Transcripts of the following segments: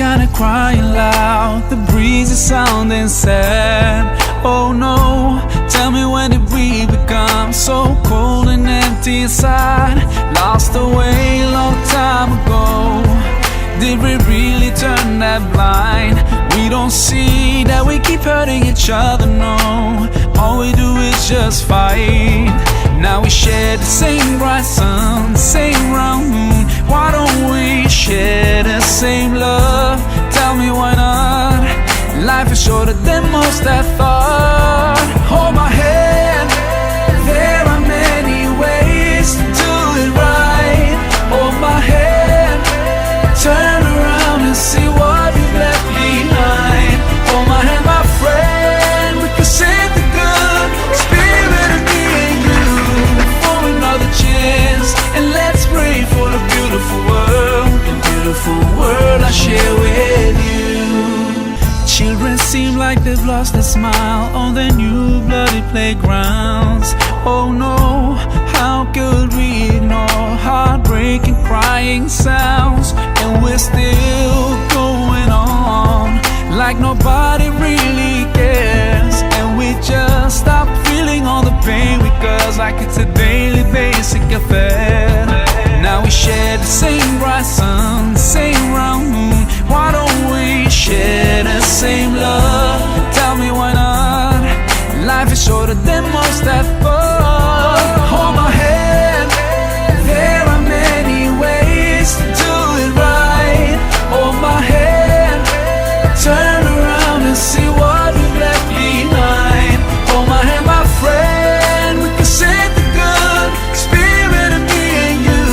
kinda crying loud, the breeze is sounding sad. Oh no, tell me, when did we become so cold and empty inside? Lost away a long time ago. Did we really turn that blind? We don't see that we keep hurting each other, no. All we do is just fight. Now we share the same bright sun, the same round moon. Why don't we share the same love? Tell me why not? Life is shorter than most I thought. Hold my hand, there are many ways to do it right. Hold my hand, turn around and see what we've left behind. Hold my hand, my friend, we can save the good spirit of me and you for another chance. And let's pray for the beautiful world I share with you. Children seem like they've lost their smile on their new bloody playgrounds. Oh no, how could we ignore heartbreaking crying sounds? And we're still going on like nobody really cares. And we just stop feeling all the pain we cause, like it's a daily basic affair. Now we share the same bright sun, the same round moon. Why don't we share the same love? Tell me why not? Life is shorter than most I thought. Hold my hand, there are many ways to do it right. Hold my hand, turn around and see what we've left behind. Hold my hand, my friend, we can save the good spirit of me and you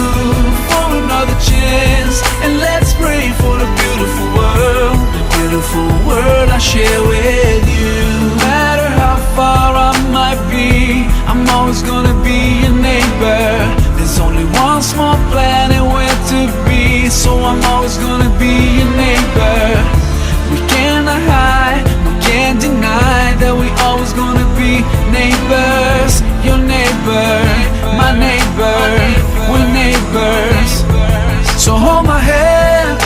for another chance. And let's pray for the beautiful world I share with you. No matter how far I might be, I'm always gonna be your neighbor. There's only one small planet where to be, so I'm always gonna be your neighbor. We cannot hide, we can't deny that we always gonna be neighbors. Your neighbor, my neighbor, we're neighbors. So hold my hand,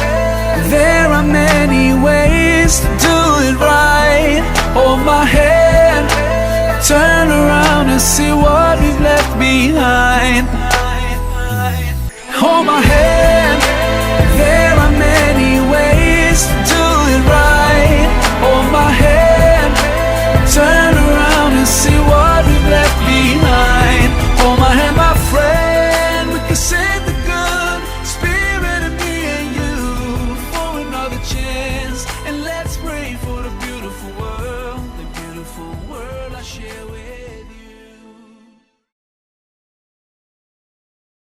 there are many ways to do it right. Hold my hand, turn around and see what we've left behind. Hold my hand.